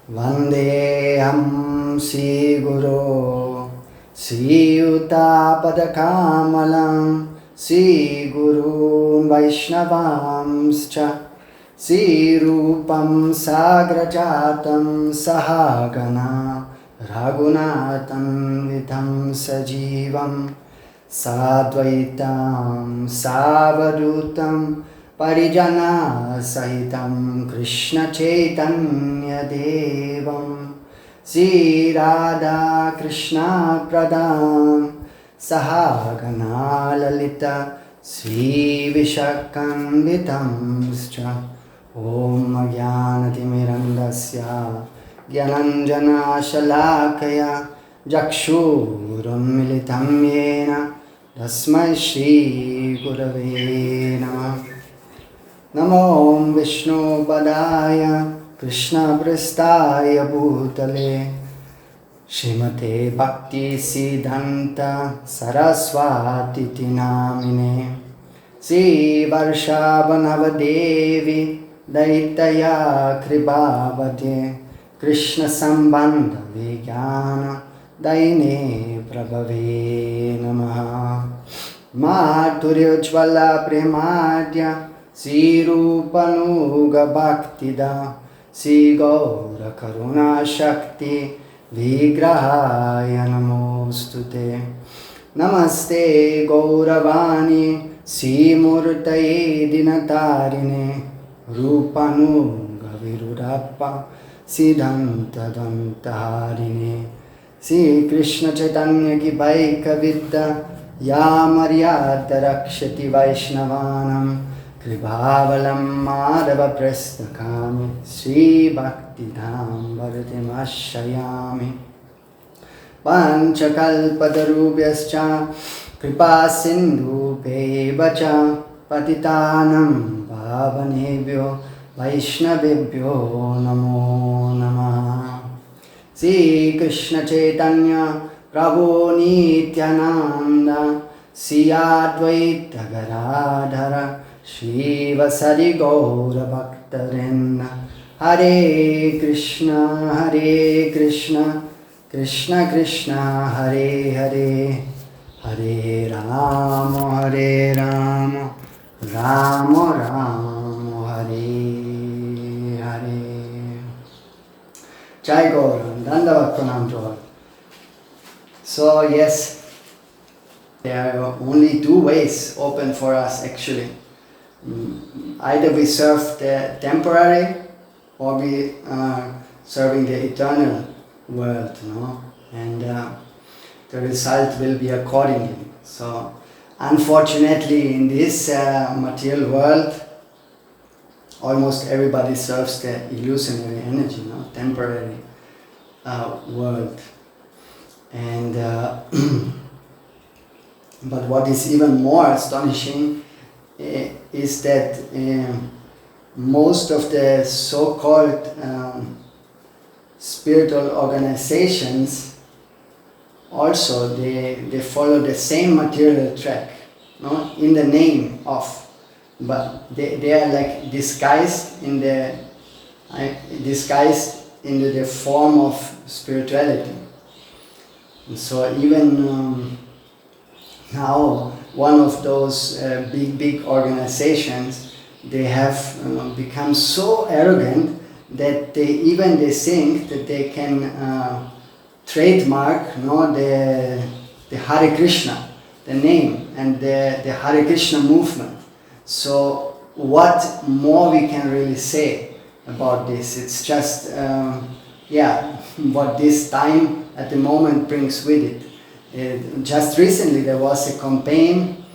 Vandeham Sri Guru Sri Yuta-pada-kamalam Sri Guru Vaishnavamscha Sri Rupam Sagrajatam Sahagana Raghunatam Vitam Sajivam Sadvaitam Savadutam Parijana Sahitam Krishna Chaitanya Devam Sri Radha Krishna Pradam Sahagana Lalita Sri Vishakanvitamscha Om Jnanatimirandasya Gyananjana Shalakaya Jakshurunmilitam Yena Tasmai Shri Gurave Namah Namo Vishnu Padaya Krishna Prasthaya Bhutale Srimate Bhakti Siddhanta Sarasvati Namine Sri Varshabhanavadevi Daitaya Kribhavate Krishna Sambandha Vijnana Daine Prabhave Namaha Madhuryojvala Premadya Sri Rupanuga Bhaktida Sri Gaura Karuna Shakti Vigrahaya Namostute Namaste Gauravani Sri Murtaye Dinatarine Rupanuga Virudappa Siddhanta Dantaharine Sri Krishna Chaitanya Ki Baika Vidya Ya Maryata Rakshati Vaishnavanam Kribhavalam Madhava Prasthakami Sri Bhakti Dham Bharatim Ashayami Panchakalpatarubhyascha Kripa Sindhu Pevacha Patitanam Bhavanebhyo Vaishnavebhyo Namo Namaha Sri Krishna Chaitanya Prabhu Nityananda Sri Advaita Gadadhara Shri Vasari Gaura Bhaktarinda Hare Krishna Krishna Krishna Hare Hare Hare Rama Rama Rama Hare Hare Jai Gaura, Dandavat Pranam to all. So yes, there are only two ways open for us actually. Either we serve the temporary or we are serving the eternal world, and the result will be accordingly. So unfortunately in this material world, almost everybody serves the illusionary energy, temporary world. And but what is even more astonishing is that most of the so-called spiritual organizations also they follow the same material track, in the name of, but they are like disguised into the form of spirituality. And so even now, one of those big organizations, they have become so arrogant that they think that they can trademark the Hare Krishna, the name, and the Hare Krishna movement. So what more we can really say about this? It's just, what this time at the moment brings with it. Just recently there was a campaign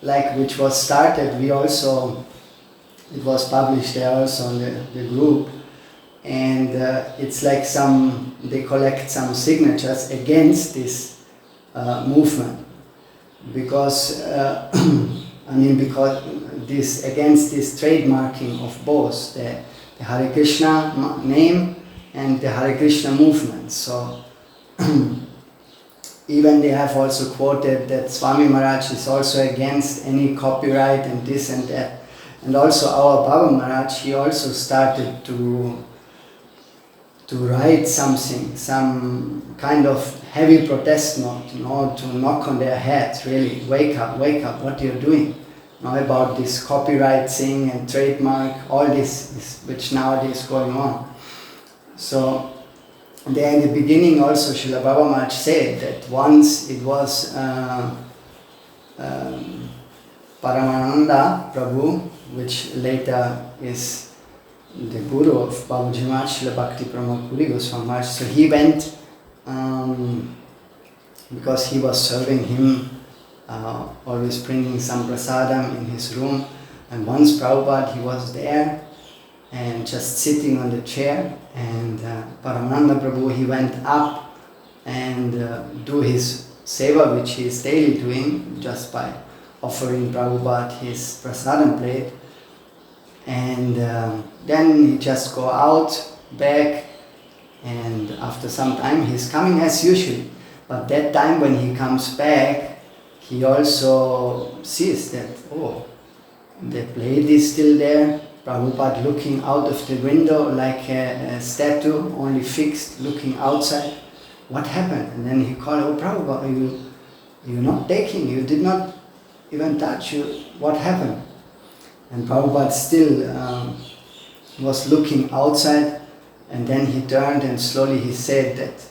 which was started. It was published there also on the group, and it's like they collect some signatures against this movement, because against this trademarking of both the Hare Krishna name and the Hare Krishna movement. So even they have also quoted that Swami Maharaj is also against any copyright and this and that. And also our Baba Maharaj, he also started to to write something, some kind of heavy protest note, to knock on their heads, really, wake up, what you're doing. About this copyright thing and trademark, all this which nowadays is going on. So there in the beginning also Srila Prabhupada said that once it was Paramananda Prabhu, which later is the guru of Babaji Maharaj, Srila Bhakti Pramod Puri Goswami Maharaj. So he went because he was serving him, always bringing some prasadam in his room. And once Prabhupada, he was there and just sitting on the chair, and Paramananda Prabhu, he went up and do his seva, which he is daily doing, just by offering Prabhupada his prasadam plate. And then he just go out, back, and after some time he's coming as usual. But that time when he comes back, he also sees that, oh, the plate is still there, Prabhupada looking out of the window like a statue, only fixed, looking outside. What happened? And then he called, oh Prabhupada, you're not taking, you did not even touch, what happened? And Prabhupada still was looking outside, and then he turned and slowly he said that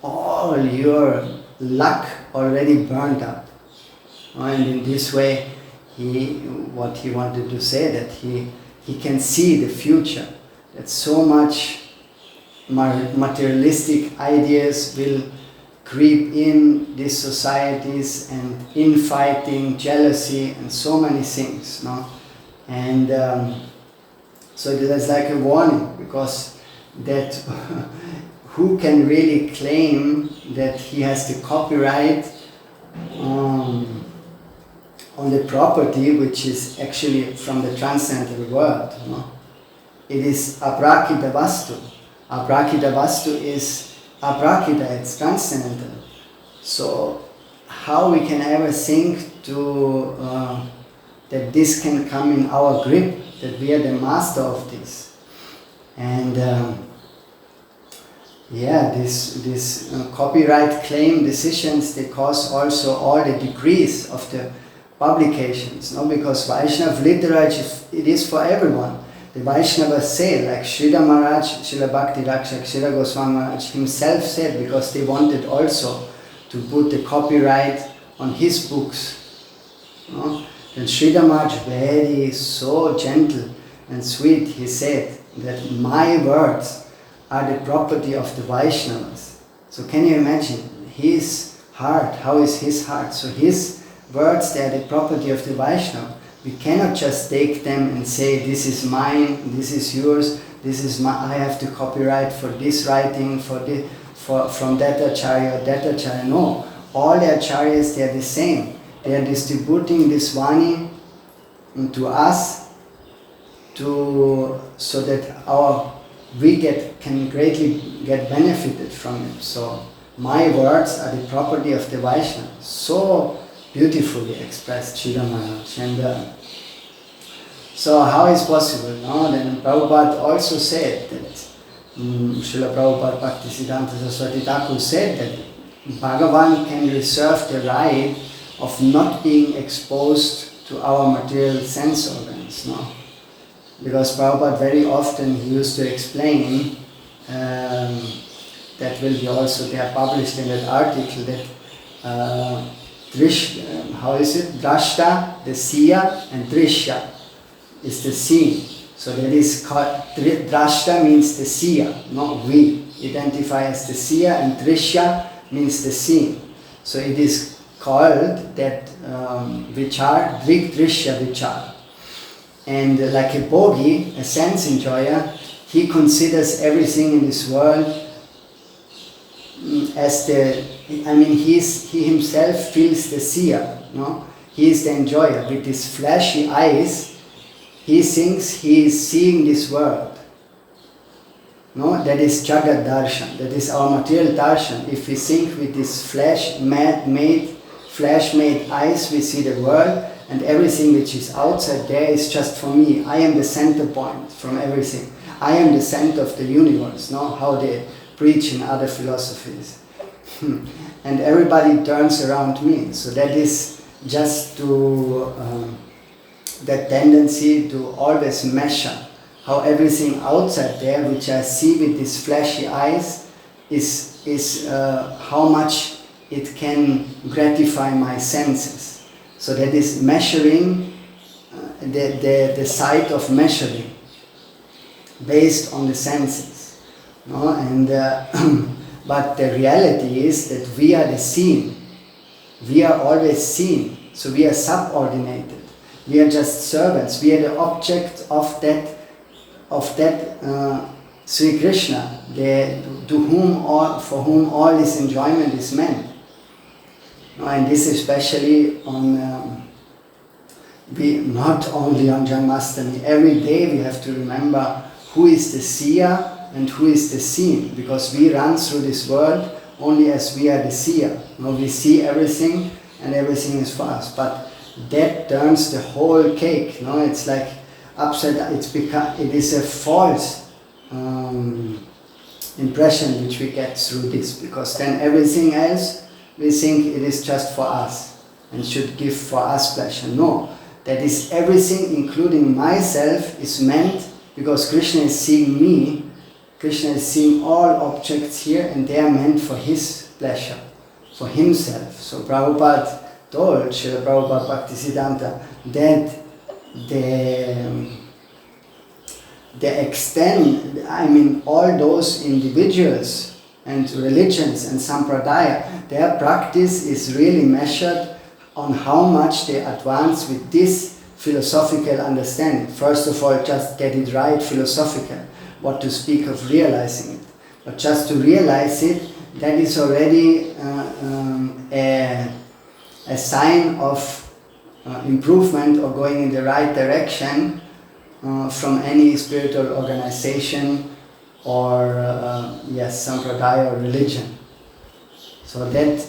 all your luck already burned up. And in this way, what he wanted to say, that he can see the future, that so much materialistic ideas will creep in these societies, and infighting, jealousy, and so many things. And so it is like a warning, because that who can really claim that he has the copyright on the property which is actually from the transcendental world. It is aprakita vastu. Aprakita vastu is aprakita, it's transcendental. So how we can ever think to that this can come in our grip, that we are the master of this. And this copyright claim decisions, they cause also all the decrease of the publications, because Vaishnava literature, it is for everyone. The Vaishnavas say, like Srila Maharaj, Srila Bhakti Rakshak, Srila Goswami Maharaj himself said, because they wanted also to put the copyright on his books. And Srila Maharaj, very so gentle and sweet, he said that my words are the property of the Vaishnavas. So can you imagine his heart, how is his heart? So his words, they are the property of the Vaishnava. We cannot just take them and say, this is mine, this is yours, this is I have the copyright for this writing, from that acharya or that acharya. No, all the acharyas, they are the same. They are distributing this Vani to us so that we can greatly get benefited from it. So my words are the property of the Vaishnava. So beautifully expressed Srila Maharaj. And so how is possible? Then Prabhupada also said that Srila Prabhupada Bhakti Siddhanta Sarasvati Thakur said that Bhagavan can reserve the right of not being exposed to our material sense organs. Because Prabhupada very often he used to explain, that will be also there published in that article, that Draṣṭā, the seer, and dṛg-dṛśya is the seeing. So that is called, Draṣṭā means the seer, not we identify as the seer, and dṛg-dṛśya means the seeing. So it is called that vichar, dṛg-dṛśya-vicāra. And like a bogi, a sense enjoyer, he considers everything in this world as he himself feels the seer, he is the enjoyer. With his flashy eyes, he thinks he is seeing this world. That is dṛg-dṛśya, that is our material darshan. If we think with this flash-made eyes, we see the world, and everything which is outside there is just for me. I am the center point from everything. I am the center of the universe, no? How they preach in other philosophies. And everybody turns around me. So that is just to that tendency to always measure how everything outside there, which I see with these fleshy eyes, is how much it can gratify my senses. So that is measuring, the site of measuring, based on the senses. No? And but the reality is that we are the seen. We are always seen. So we are subordinated. We are just servants. We are the object of that Sri Krishna, for whom all this enjoyment is meant. And this especially on, not only on Janmashtami. Every day we have to remember who is the seer and who is the seen, because we run through this world only as we are the seer. We see everything and everything is for us, but that turns the whole cake. It's like upside down. It is a false impression which we get through this, because then everything else we think it is just for us and should give for us pleasure. No, that is everything, including myself, is meant because Krishna is seeing me. Krishna is seeing all objects here, and they are meant for his pleasure, for himself. So Prabhupada told, Srila Prabhupada Bhakti Siddhanta, that the extent, all those individuals and religions and sampradaya, their practice is really measured on how much they advance with this philosophical understanding. First of all, just get it right philosophical, what to speak of realizing it. But just to realize it, that is already a sign of improvement or going in the right direction from any spiritual organization or sampradaya or religion. So that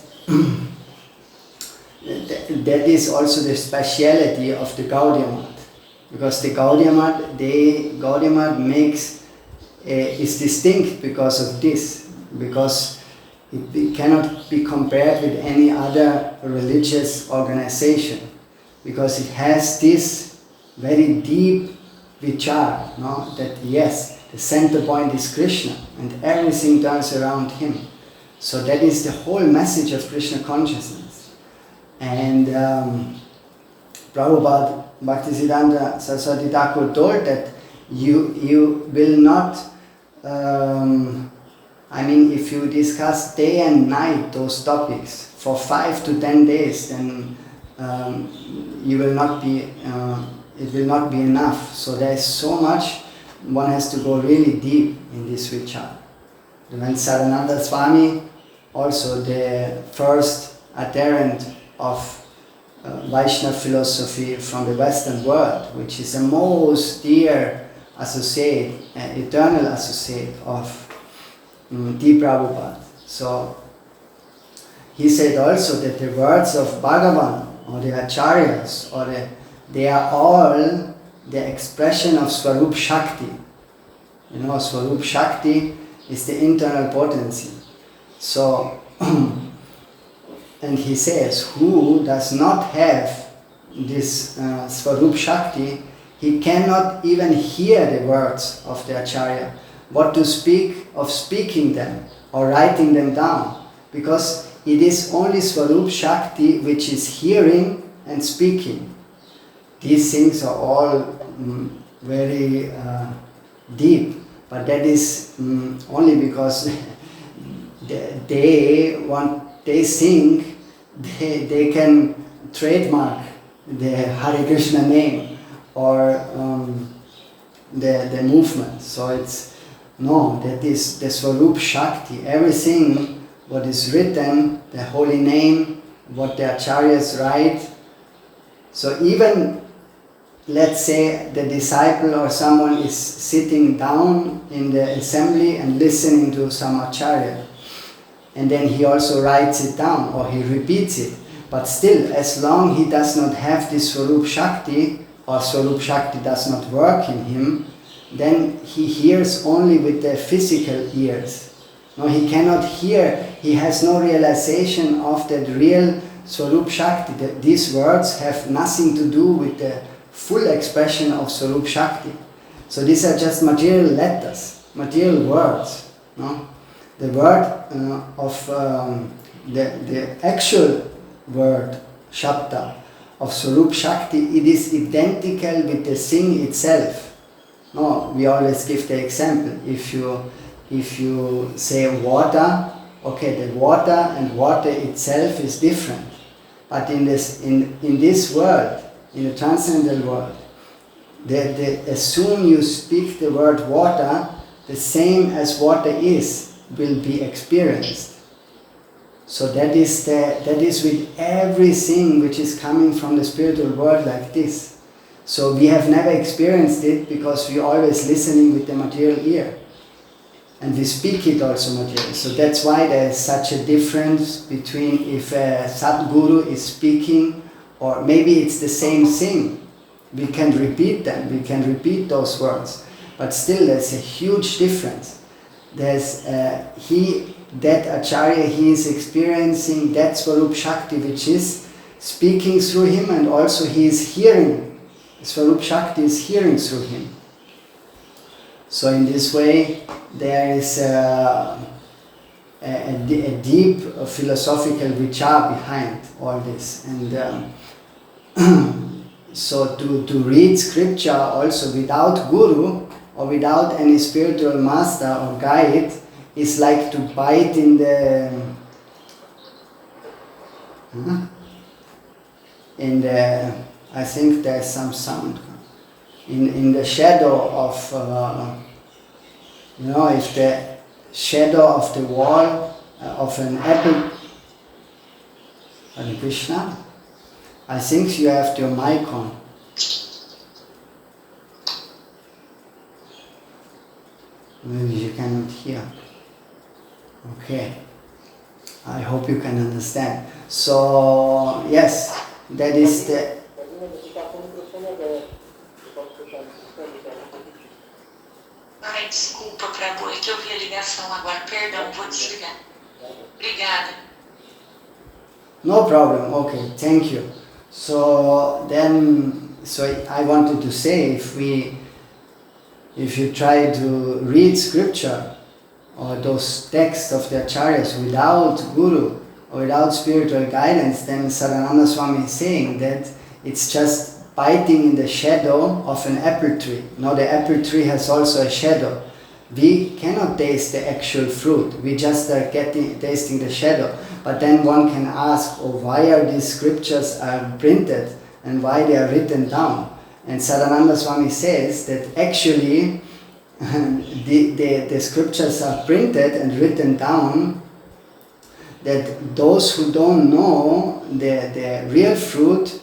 is also the speciality of the Gaudiya Math, because the Gaudiya Math is distinct because of this, because it cannot be compared with any other religious organization, because it has this very deep vichar, that yes, the center point is Krishna and everything turns around him. So that is the whole message of Krishna consciousness. And Prabhupada Bhaktisiddhanta Sarasvati Thakur told that you will not, if you discuss day and night those topics for 5 to 10 days, then it will not be enough. So there is so much, one has to go really deep in this vichar. When Sadananda Swami, also the first adherent of Vaishnava philosophy from the Western world, which is the most dear associate, eternal associate of D. Prabhupada. So he said also that the words of Bhagavan or the acharyas they are all the expression of Swarup Shakti. Swarup Shakti is the internal potency. So, and he says, who does not have this Swarup Shakti, he cannot even hear the words of the Acharya. What to speak of speaking them or writing them down, because it is only Swarup Shakti which is hearing and speaking. These things are all very deep, but that is only because they think they can trademark the Hare Krishna name or the movement. So that is the Swarup Shakti. Everything what is written, the holy name, what the acharyas write. So even, let's say, the disciple or someone is sitting down in the assembly and listening to some acharya, and then he also writes it down or he repeats it. But still, as long he does not have this Swarup Shakti, or Swarup Shakti does not work in him, then he hears only with the physical ears. No, he cannot hear, he has no realization of that real Swarup Shakti. These words have nothing to do with the full expression of Swarup Shakti. So these are just material letters, material words. No? The word of the actual word, Shabda, of Swarup Shakti, it is identical with the thing itself. No, we always give the example. If you say water, okay, the water and water itself is different. But in this world, in the transcendental world, as soon you speak the word water, the same as water is will be experienced. So that is with everything which is coming from the spiritual world like this. So we have never experienced it because we are always listening with the material ear. And we speak it also material. So that's why there is such a difference between if a Sadguru is speaking, or maybe it's the same thing. We can repeat them, we can repeat those words. But still there's a huge difference. There's that Acharya, he is experiencing that Swarup Shakti which is speaking through him, and also he is hearing. Swarup Shakti is hearing through him. So in this way there is a deep philosophical vichar behind all this. And so to read scripture also without guru or without any spiritual master or guide is like to bite in the I think there's some sound in the shadow of if the shadow of the wall of an apple. Hare Krishna, I think you have your mic on. Maybe you cannot hear. Okay, I hope you can understand. So yes, that is the. Ai, desculpa, Prabhu, é que eu vi a ligação agora. Perdão, vou desligar. Obrigada. No problem. Okay, thank you. So I wanted to say, if you try to read scripture or those texts of the acharyas without guru or without spiritual guidance, then Sadananda Swami is saying that it's just biting in the shadow of an apple tree. Now the apple tree has also a shadow. We cannot taste the actual fruit. We just are tasting the shadow. But then one can ask, why are these scriptures printed and why they are written down? And Sadananda Swami says that actually the scriptures are printed and written down, that those who don't know the real fruit,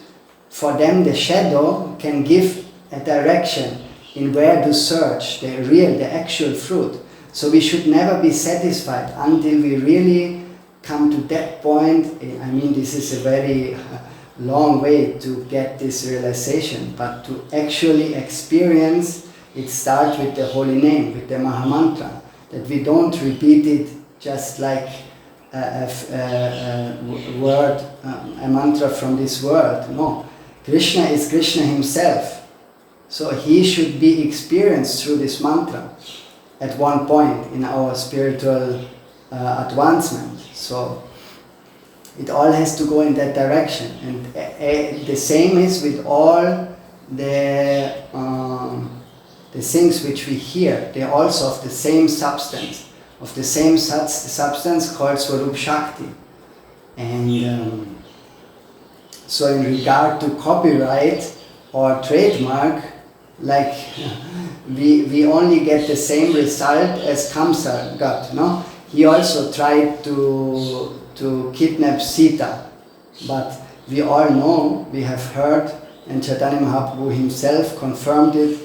for them the shadow can give a direction in where to search the actual fruit. So we should never be satisfied until we really come to that point. I mean, this is a very long way to get this realization, but to actually experience, it starts with the holy name, with the Mahamantra, that we don't repeat it just like a word, a mantra from this world. No, Krishna is Krishna himself. So he should be experienced through this mantra at one point in our spiritual advancement. So it all has to go in that direction. And the same is with all the things which we hear. They are also of the same substance, called Swarup Shakti. And so in regard to copyright or trademark, like we only get the same result as Kamsa got, no? He also tried to kidnap Sita, but we all know, we have heard, and Chaitanya Mahaprabhu himself confirmed it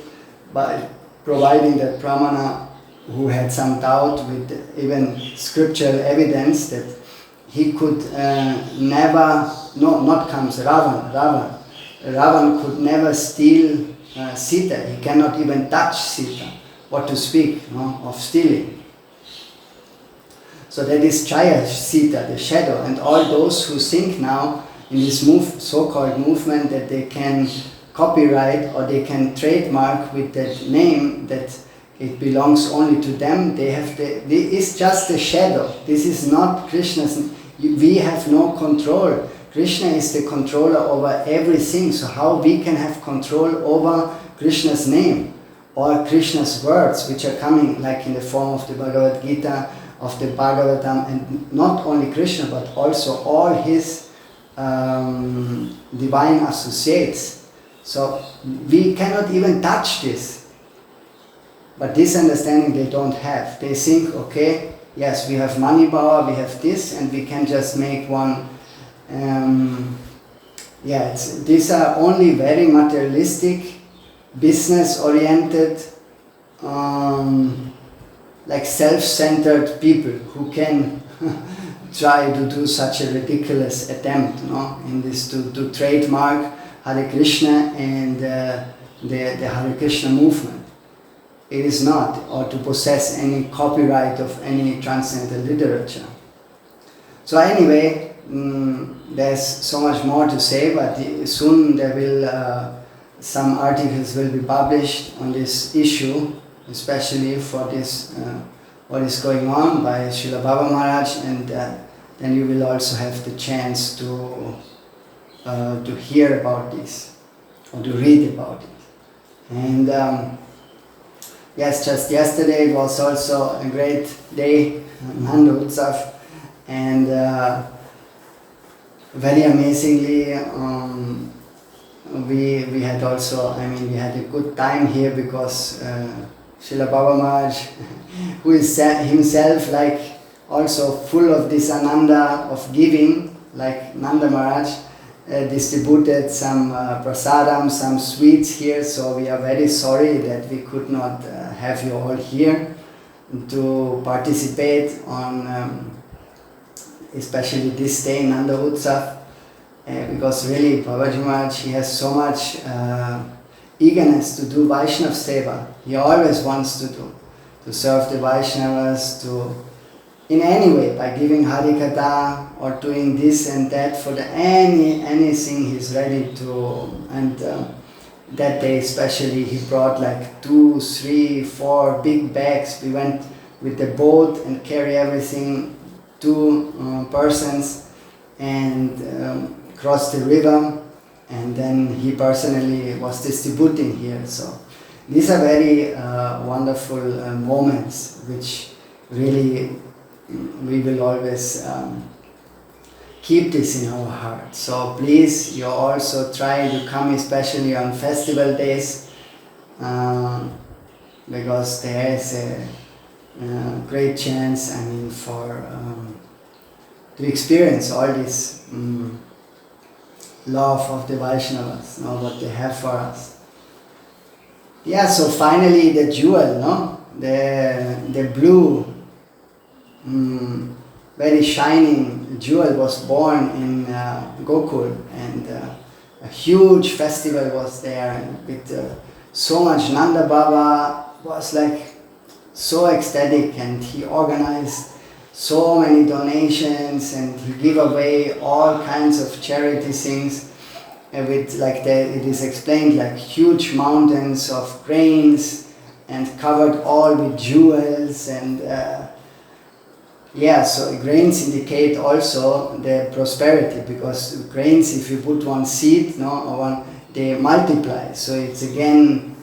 by providing that Pramana, who had some doubt with even scriptural evidence, that he could not Kamsa, Ravan could never steal Sita. He cannot even touch Sita. What to speak of stealing. So that is Chaya Sita, the shadow. And all those who think now in this so-called movement that they can copyright or they can trademark with that name that it belongs only to them, it's just a shadow. This is not Krishna's. We have no control. Krishna is the controller over everything. So how we can have control over Krishna's name or Krishna's words, which are coming like in the form of the Bhagavad Gita, of the Bhagavatam, and not only Krishna but also all his divine associates. So we cannot even touch this. But this understanding they don't have. They think, okay, yes, we have money power, we have this, and we can just make one. These are only very materialistic, business-oriented, like self-centered people who can try to do such a ridiculous attempt, in this to trademark Hare Krishna and the Hare Krishna movement. It is not, or to possess any copyright of any transcendental literature. So anyway, there's so much more to say, but soon there will some articles will be published on this issue, especially for this what is going on by Srila Baba Maharaj, and then you will also have the chance to hear about this or to read about it. And yes, just yesterday it was also a great day, Nanda Utsav, and very amazingly we had also, we had a good time here because Srila Baba Maharaj, who is himself like also full of this ananda of giving, like Nanda Maharaj, distributed some prasadam, some sweets here, so we are very sorry that we could not have you all here to participate on especially this day, Nanda Utsav, because really Babaji Maharaj, he has so much eagerness to do Vaishnava Seva. He always wants to serve the Vaishnavas, in any way, by giving Harikatha or doing this and that, for anything he's ready to. And that day especially he brought like 2, 3, 4 big bags. We went with the boat and carry everything, 2 persons, and crossed the river, and then he personally was distributing here. So these are very wonderful moments which really we will always keep this in our heart. So please, you also try to come, especially on festival days, because there is a great chance, for to experience all this love of the Vaishnavas, what they have for us. Yeah, so finally the jewel, the blue, very shining jewel was born in Gokul, and a huge festival was there with so much. Nanda Baba was like so ecstatic, and he organized so many donations, and he gave away all kinds of charity things with it is explained like huge mountains of grains and covered all with jewels, and so grains indicate also the prosperity, because grains, if you put one seed, they multiply. So it's again,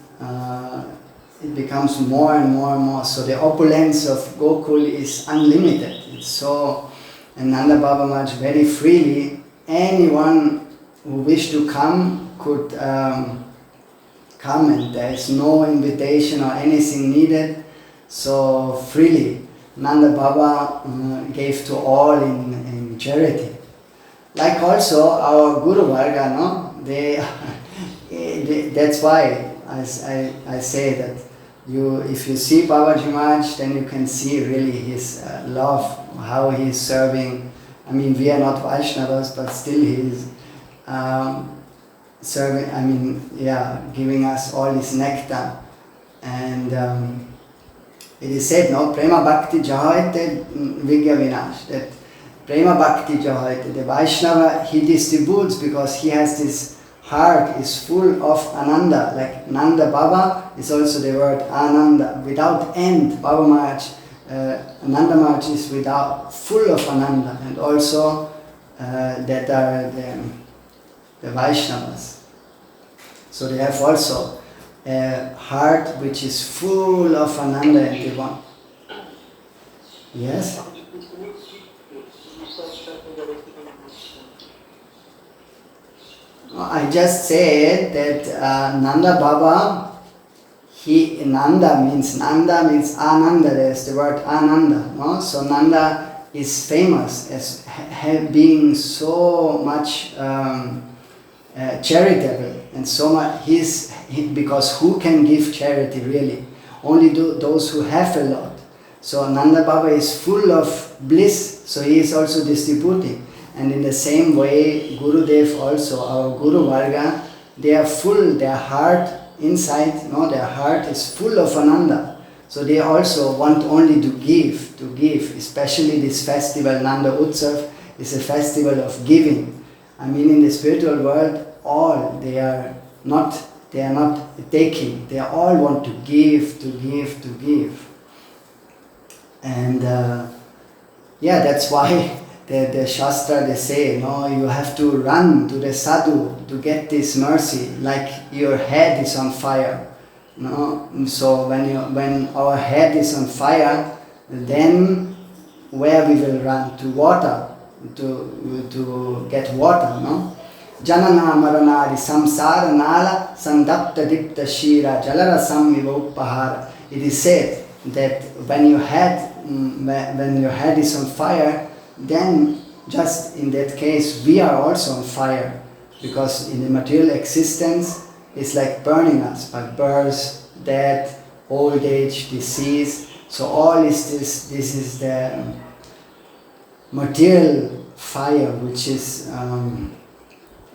it becomes more and more and more. So the opulence of Gokul is unlimited. It's so, and Nanda Baba Maharaj very freely, anyone who wished to come could come, and there is no invitation or anything needed. So freely Nanda Baba gave to all in charity. Like also our Guruvarga, that's why I say that if you see Babaji Maharaj, then you can see really his love, how he is serving. We are not Vaishnavas, but still he is giving us all this nectar. And it is said, no, prema bhakti jahoite vigya vinash, that prema bhakti jahoite, the Vaishnava, he distributes because he has this heart is full of ananda, like Nanda Baba is also the word ananda, without end. Baba Maharaj, Ananda Maharaj is full of ananda, and also that are the Vaishnavas. So they have also a heart which is full of ananda and they want. Yes? I just said that Nanda Baba, Nanda means Ananda, there's the word Ananda. No? So Nanda is famous as being so much charitable and so much, because who can give charity really? Only those who have a lot. So Nanda Baba is full of bliss, so he is also distributing. And in the same way, Gurudev also, our Guruvarga, they are full, their heart inside, their heart is full of ananda. So they also want only to give, especially this festival, Nanda Utsav, is a festival of giving. I mean, in the spiritual world, they are not taking, they all want to give. And that's why the Shastra, they say, you have to run to the sadhu to get this mercy, like your head is on fire. So when our head is on fire, then where we will run? To water, to get water, no? Janana maranari samsara nala sandapta dipta shira jalarasam iva uppahara. It is said that when your head is on fire, then just in that case we are also on fire, because in the material existence it's like burning us by birth, death, old age, disease. So all this is the material fire which is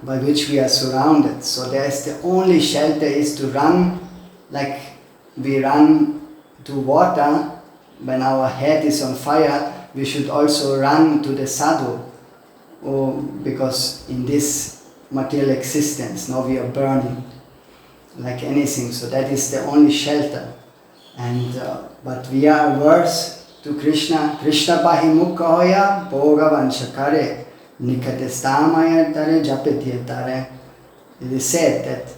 by which we are surrounded. So there's the only shelter is to run, like we run to water when our head is on fire. We should also run to the sadhu, because in this material existence, now we are burning like anything. So that is the only shelter. And but we are averse to Krishna. Krishna pahimukha hoya bhogavan shakare nikatestamaya tare japetyatare. It is said that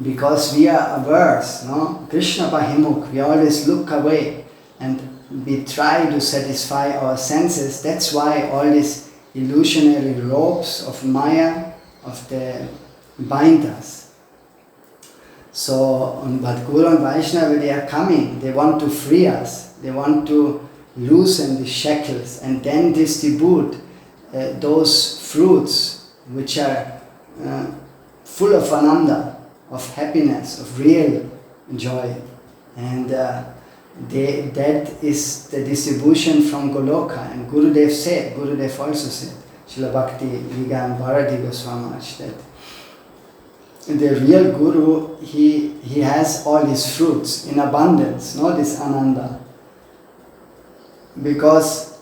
because we are averse, Krishna pahimukha, we always look away and we try to satisfy our senses. That's why all these illusionary ropes of Maya, of the bind us. So, but Guru and Vaishnava, they are coming, they want to free us, they want to loosen the shackles and then distribute those fruits which are full of ananda, of happiness, of real joy. And that is the distribution from Goloka. And Gurudev also said, Srila Bhakti Vigyan Bharati Goswami, that the real Guru, he has all these fruits in abundance, this ananda. Because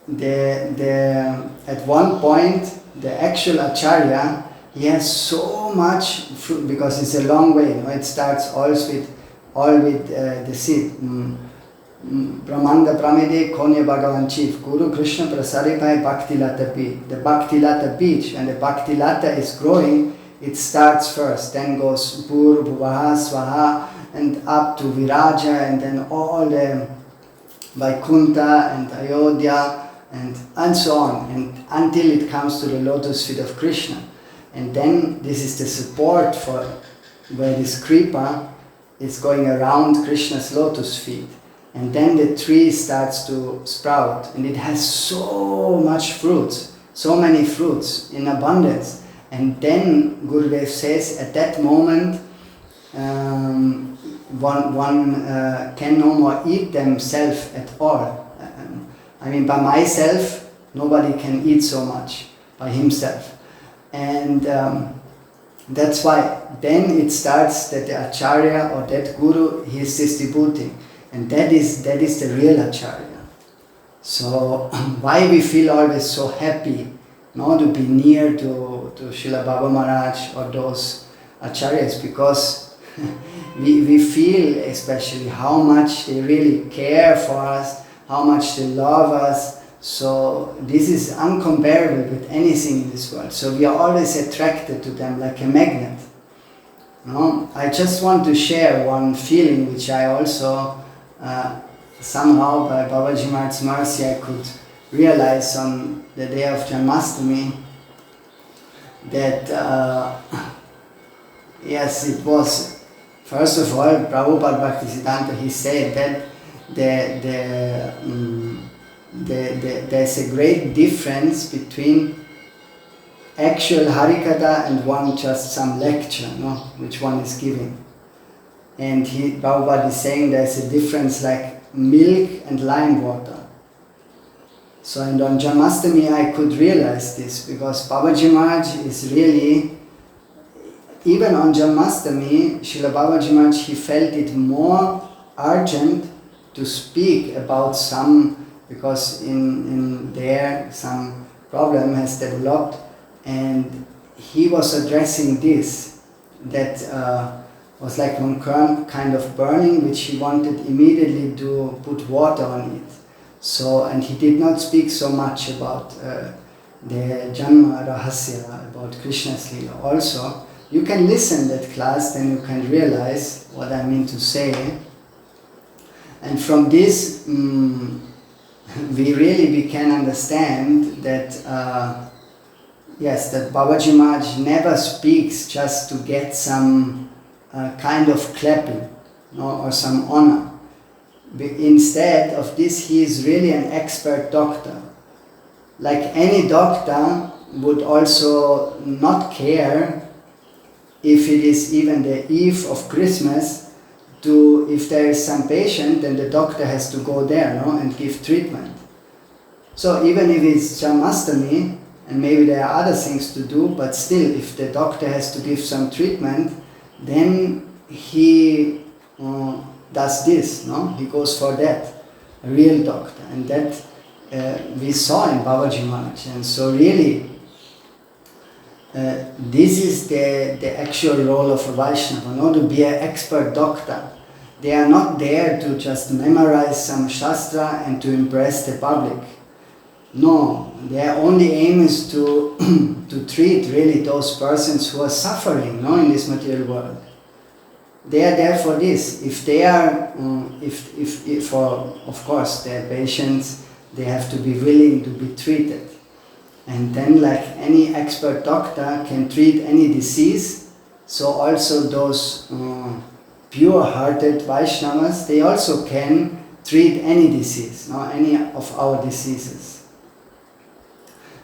at one point, the actual Acharya, he has so much fruit, because it's a long way, it starts all with the seed. Brahmanda Pramede Konya Bhagavan Chief Guru Krishna Prasaripai Bhakti Lata Beach. The Bhakti Lata Beach, and the Bhakti Lata is growing, it starts first, then goes Bhur, Bhuvaha, Swaha, and up to Viraja, and then all the Vaikuntha and Ayodhya, and so on, and until it comes to the lotus feet of Krishna. And then this is the support for where this kripa is going around Krishna's lotus feet. And then the tree starts to sprout, and it has so much fruits, so many fruits in abundance. And then Gurudev says, at that moment, one can no more eat themselves at all. I mean, by myself, nobody can eat so much by himself. And That's why then it starts that the Acharya or that Guru, he is distributing. And that is the real Acharya. So why we feel always so happy to be near to Srila Baba Maharaj or those Acharyas, because we feel especially how much they really care for us, how much they love us. So this is uncomparable with anything in this world. So we are always attracted to them like a magnet. I just want to share one feeling which I also somehow by Babaji Maharaj's mercy I could realize on the day of Janmashtami, that yes, it was, first of all, Prabhupada Bhakti Siddhanta, he said that there's a great difference between actual Harikatha and one just some lecture, which one is giving. And Prabhupada is saying there's a difference like milk and lime water. So and on Janmashtami I could realize this, because Babaji Maharaj is really, even on Janmashtami, Srila Babaji Maharaj, he felt it more urgent to speak about some, because in there some problem has developed, and he was addressing this, that was like one kind of burning which he wanted immediately to put water on it. So, and he did not speak so much about the Janma Rahasya, about Krishna's Leela. Also, you can listen that class, then you can realize what I mean to say. And from this, we can understand that, yes, that Babaji Maharaj never speaks just to get some kind of clapping, or some honor. Instead of this, he is really an expert doctor. Like any doctor would also not care if it is even the eve of Christmas, if there is some patient, then the doctor has to go there, and give treatment. So even if it's Janmashtami, and maybe there are other things to do, but still, if the doctor has to give some treatment, then he does this, he goes for that, a real doctor. And that we saw in Babaji Maharaj. And so really, this is the actual role of a Vaishnava, not to be an expert doctor. They are not there to just memorize some Shastra and to impress the public. No, their only aim is to treat really those persons who are suffering, in this material world. They are there for this. If they are, of course, their patients, they have to be willing to be treated. And then, like any expert doctor can treat any disease, so also those pure-hearted Vaishnavas, they also can treat any disease, any of our diseases.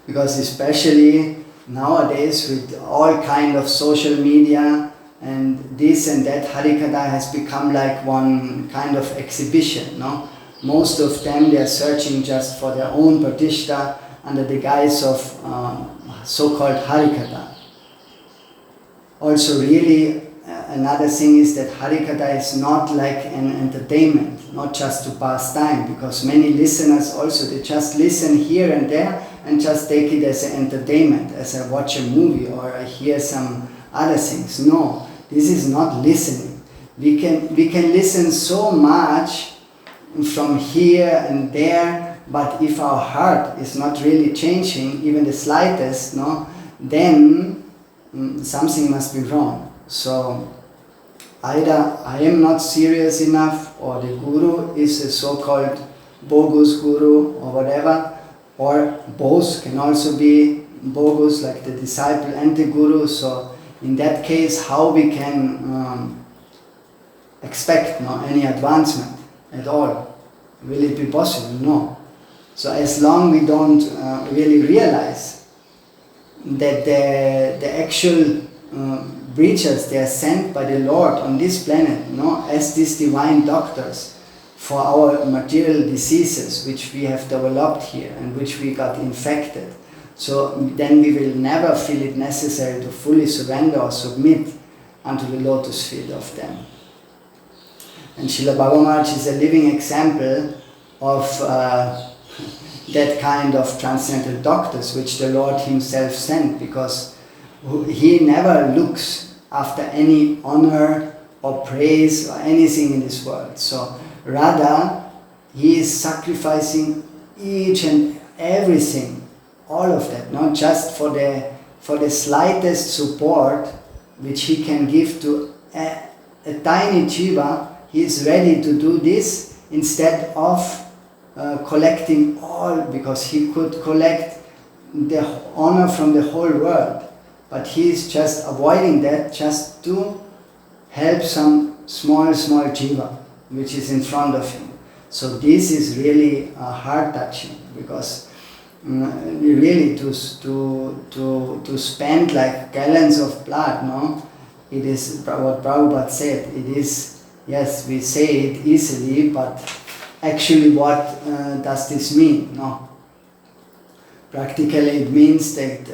Because especially nowadays with all kind of social media and this and that, Harikatha has become like one kind of exhibition. Most of them, they are searching just for their own pratishta under the guise of so-called Harikatha. Also really, another thing is that Harikatha is not like an entertainment, not just to pass time, because many listeners also, they just listen here and there and just take it as an entertainment, as I watch a movie or I hear some other things. No, this is not listening. We can listen so much from here and there, but if our heart is not really changing, even the slightest, then something must be wrong. So either I am not serious enough, or the guru is a so-called bogus guru or whatever, or both can also be bogus, like the disciple and the guru. So in that case, how we can expect any advancement at all? Will it be possible? No. So as long we don't really realize that the actual preachers, they are sent by the Lord on this planet, as these divine doctors for our material diseases which we have developed here and which we got infected. So then we will never feel it necessary to fully surrender or submit unto the lotus feet of them. And Srila Bhagavan is a living example of that kind of transcendental doctors which the Lord himself sent, because he never looks after any honor or praise or anything in this world. So rather, he is sacrificing each and everything, all of that, not just for the slightest support which he can give to a tiny jiva. He is ready to do this instead of collecting all, because he could collect the honor from the whole world. But he is just avoiding that just to help some small jiva which is in front of him. So this is really heart-touching, because really to spend like gallons of blood, no? It is what Prabhupada said. It is, yes, we say it easily, but actually what does this mean? No. Practically it means that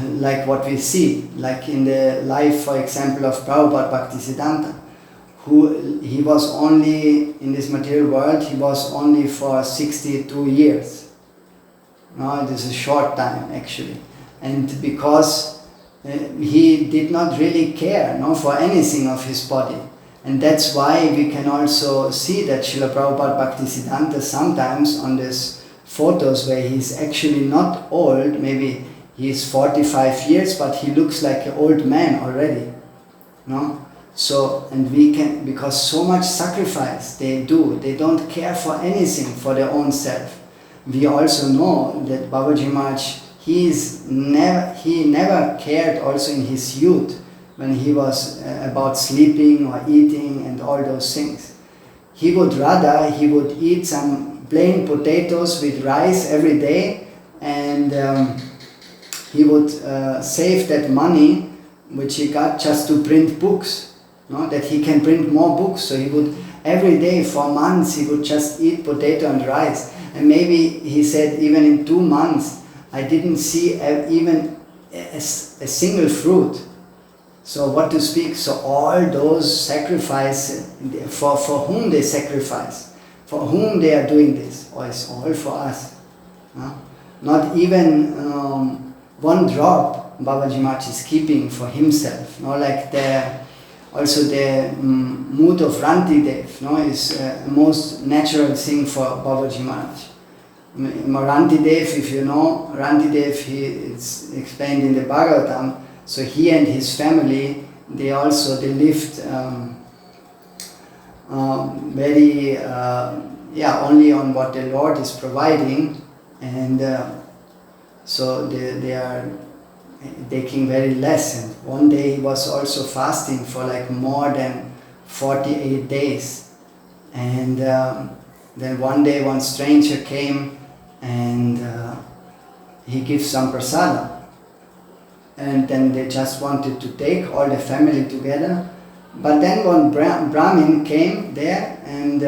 like what we see, like in the life, for example, of Prabhupada Bhakti Siddhanta, he was only, in this material world, he was only for 62 years. No, it is a short time actually. And because he did not really care, no, for anything of his body. And that's why we can also see that Srila Prabhupada Bhakti Siddhanta sometimes on these photos where he's actually not old, maybe he's 45 years, but he looks like an old man already. No? So, and we can, because so much sacrifice they do, they don't care for anything for their own self. We also know that Babaji Maharaj, he never cared also in his youth when he was about sleeping or eating and all those things. He would eat some plain potatoes with rice every day, and he would save that money which he got just to print books, no? That he can print more books. So he would, every day for months, he would just eat potato and rice. And maybe he said even in 2 months, I didn't see even a single fruit. So what to speak? So all those sacrifices, for whom they sacrifice, for whom they are doing this, or it's all for us. Not even one drop Babaji Maharaj is keeping for himself. No? Like also the mood of Rantidev, no, is the most natural thing for Babaji Maharaj. Rantidev, if you know, Rantidev, it's explained in the Bhagavatam. So he and his family, they lived very, only on what the Lord is providing, and so they are taking very less. And one day he was also fasting for like more than 48 days. And then one day one stranger came and he gives some prasada. And then they just wanted to take all the family together. But then one Brahmin came there, and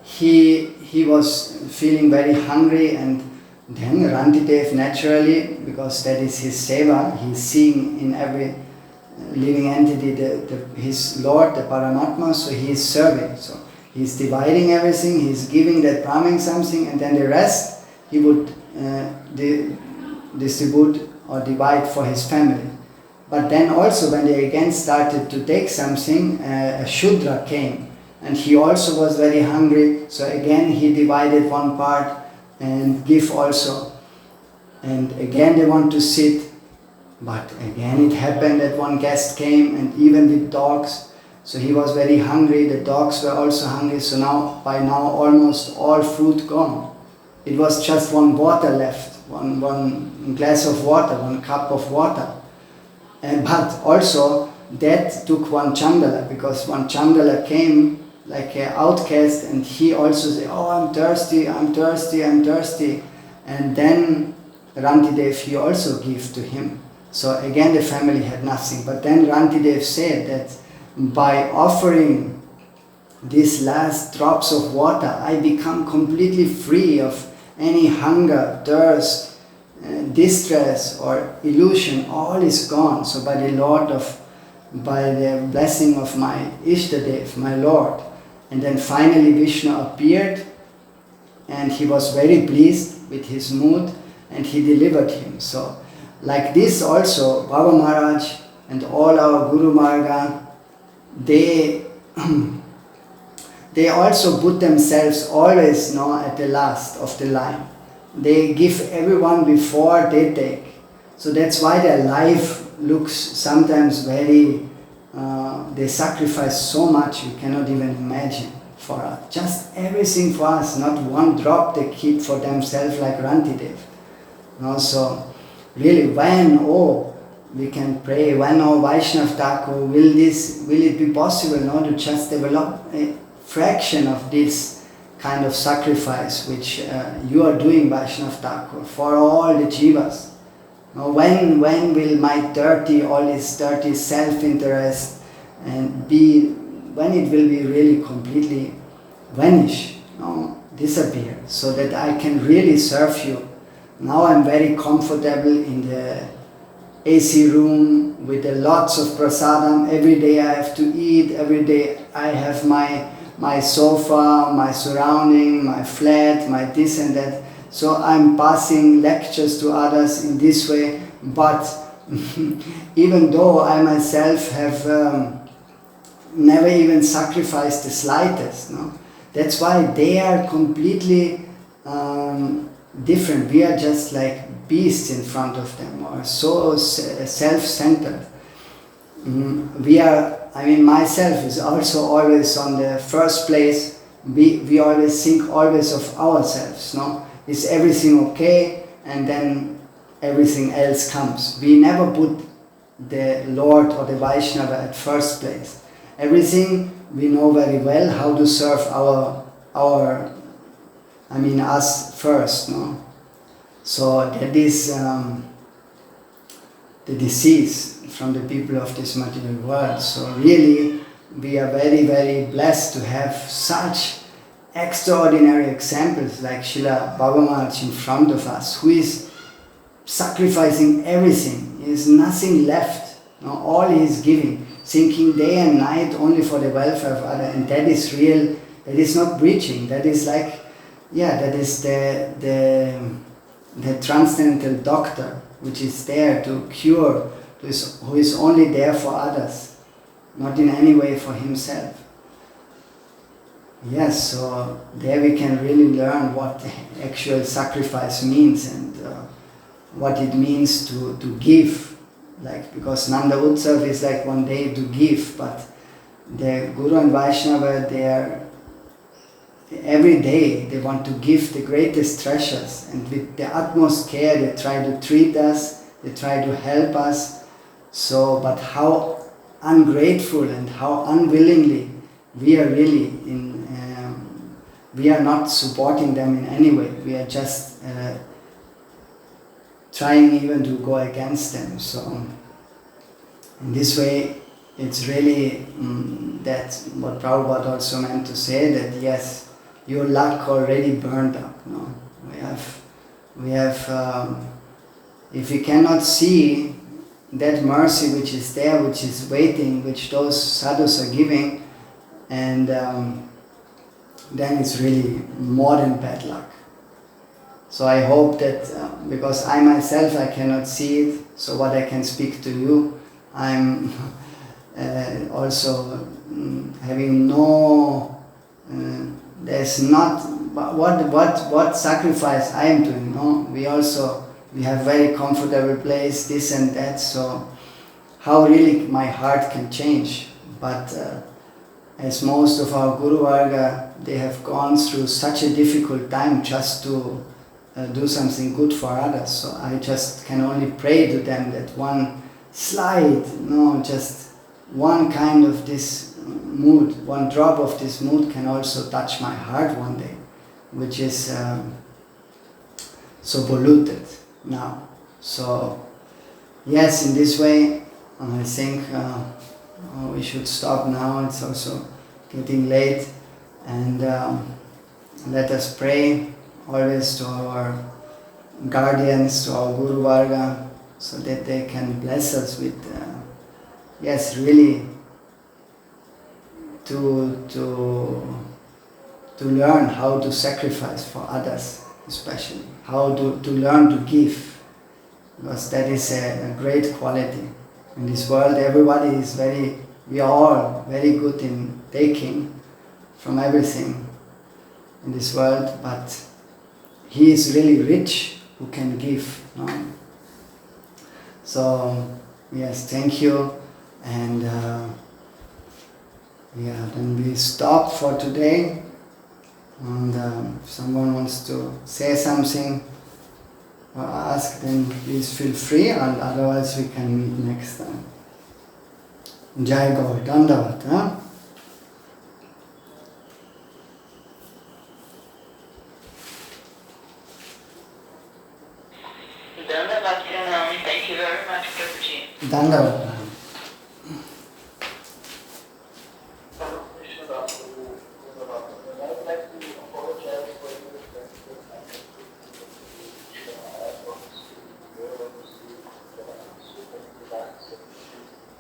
he was feeling very hungry, and then Rantidev naturally, because that is his seva, he's seeing in every living entity his Lord, the Paramatma, so he is serving. So he's dividing everything, he's giving that Brahmin something, and then the rest he would distribute or divide for his family. But then also when they again started to take something, a Shudra came, and he also was very hungry, so again he divided one part and give also. And again they want to sit, but again it happened that one guest came, and even with dogs, so he was very hungry, the dogs were also hungry, so by now almost all food gone. It was just one water left, one glass of water, one cup of water. But also that took one Chandala, because one Chandala came like an outcast, and he also said, oh, I'm thirsty. And then Rantidev, he also gave to him. So again the family had nothing. But then Rantidev said that by offering these last drops of water, I become completely free of any hunger, thirst, distress or illusion, all is gone. So by the blessing of my Ishtadev, my Lord. And then finally Vishnu appeared and he was very pleased with his mood and he delivered him. So like this also, Baba Maharaj and all our Guru Varga, they also put themselves always at the last of the line. They give everyone before they take. So that's why their life looks sometimes very, they sacrifice so much you cannot even imagine for us. Just everything for us, not one drop they keep for themselves like Rantidev. So really when, we can pray, when, Vaishnav Thakur, will it be possible to just develop a fraction of this kind of sacrifice which you are doing, Vaishnav Thakur, for all the jivas? When will my all this dirty self-interest and when it will be really completely vanish, disappear, so that I can really serve you. Now I'm very comfortable in the AC room with lots of prasadam. Every day I have to eat, every day I have my sofa, my surrounding, my flat, my this and that. So I'm passing lectures to others in this way, but even though I myself have never even sacrificed the slightest, that's why they are completely different. We are just like beasts in front of them, or so self-centered. Myself is also always on the first place. We always think always of ourselves, Is everything okay? And then everything else comes. We never put the Lord or the Vaishnava at first place. Everything we know very well how to serve us first, So that is the disease from the people of this material world. So really, we are very, very blessed to have such extraordinary examples like Srila Baba Maharaj in front of us, who is sacrificing everything. There is nothing left. All he is giving, thinking day and night only for the welfare of others. And that is real. That is not preaching. That is like, that is the transcendental doctor, which is there to cure, who is only there for others, not in any way for himself. Yes, so there we can really learn what actual sacrifice means and what it means to give. Because Nanda Utsav is like one day to give, but the Guru and Vaishnava, every day they want to give the greatest treasures, and with the utmost care they try to treat us, they try to help us. So, but how ungrateful and how unwillingly we are really we are not supporting them in any way. We are just trying even to go against them. So, in this way, it's really that's what Prabhupada also meant to say, that yes, your luck already burned up. We have if we cannot see that mercy which is there, which is waiting, which those sadhus are giving, and then it's really more than bad luck. So I hope that, because I myself, I cannot see it, so what I can speak to you, I'm also having there's not, what sacrifice I am doing, we have very comfortable place, this and that, so how really my heart can change. But as most of our Guru Varga, they have gone through such a difficult time just to do something good for others. So I just can only pray to them that one slight, just one kind of this mood, one drop of this mood can also touch my heart one day, which is so polluted now. So yes, in this way, I think we should stop now. It's also getting late, and let us pray always to our guardians, to our Guruvarga, so that they can bless us with, yes, really to learn how to sacrifice for others, especially how to learn to give, because that is a great quality. In this world, everybody is we are all very good in taking from everything in this world, but he is really rich who can give. No? So, yes, thank you. And yeah, then we stop for today. And if someone wants to say something or ask, then please feel free, and otherwise we can meet next time. Jai Gaur, Dandavat. Huh? Dandavat Pranam. Thank you very much, Prabhuji. Dandavat.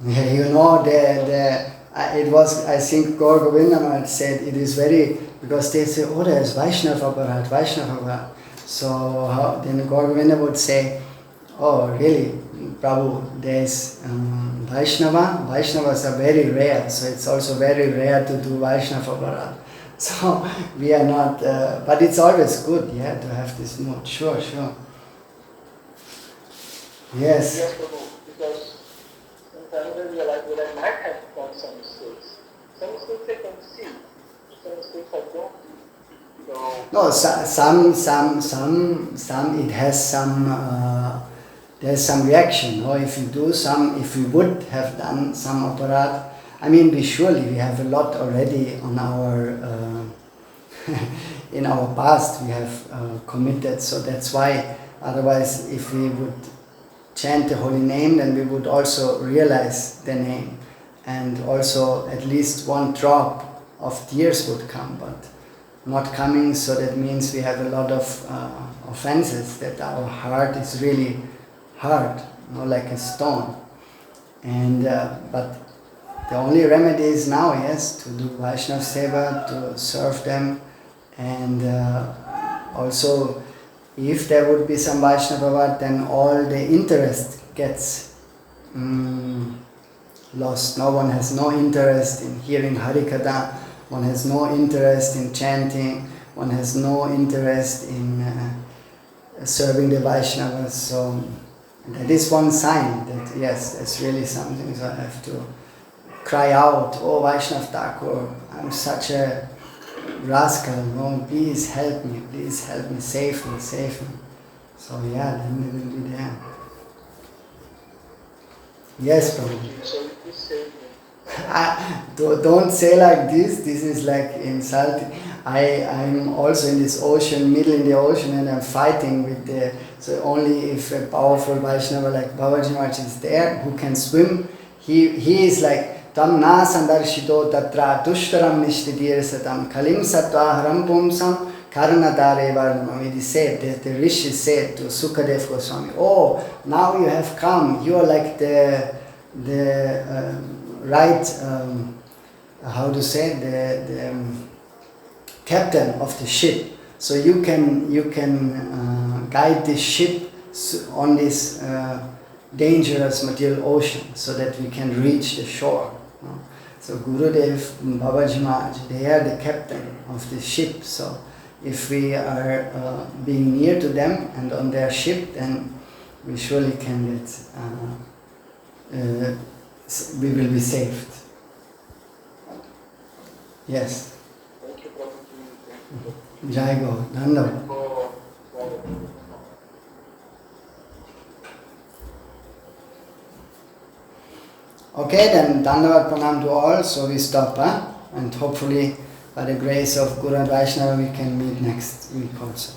Yeah, you know, it was, I think Gaur Govinda had said, it is very, because they say, oh, there is Vaishnava aparat, Vaishnava aparat. So then Gaur Govinda would say, oh, really, Prabhu, there is Vaishnava. Vaishnavas are very rare, so it's also very rare to do Vaishnava aparat. So we are not, but it's always good, yeah, to have this mood. Sure, sure. Yes. Yes, Prabhu, because sometimes I realize that I might have done some mistakes. Some mistakes I can see, some mistakes I don't see. So, no, some it has some, there's some reaction. Or if you do some, if we would have done some aparat, I mean, we have a lot already on our, in our past we have committed, so that's why, otherwise if we would chant the holy name, then we would also realize the name, and also at least one drop of tears would come, but not coming, so that means we have a lot of offenses, that our heart is really hard, like a stone. And but the only remedy is now, yes, to do Vaishnava Seva, to serve them, and also if there would be some Vaishnava, then all the interest gets lost. No one has no interest in hearing Harikatha, one has no interest in chanting, one has no interest in serving the Vaishnavas. So that is one sign that yes, that's really something. So I have to cry out, oh Vaishnav Thakur, I'm such a rascal, no, please help me, save me. So yeah, then we will be there. Yes, probably. so you saved me. Don't say like this is like insulting. I'm also in this ocean, middle in the ocean, and I'm fighting with so only if a powerful Vaishnava like Babaji Maharaj is there, who can swim, he is like, Tam na sandarshito tatra dushtaram nishtidirasatam kalim sattva haram pumsam karnatare varnamam. It is said, the Rishi said to Sukadev Goswami, oh, now you have come, you are like the right, how to say, the captain of the ship. So you can guide the ship on this dangerous material ocean, so that we can reach the shore. So Gurudev, Babaji Maharaj, they are the captain of the ship. So if we are being near to them and on their ship, then we surely can get, we will be saved. Yes. Thank you, Prabhuji. Jai Gaur, Dandavat. Okay, then Dandavat Pranam to all, so we stop, and hopefully by the grace of Guru and Vaishnava we can meet next week also.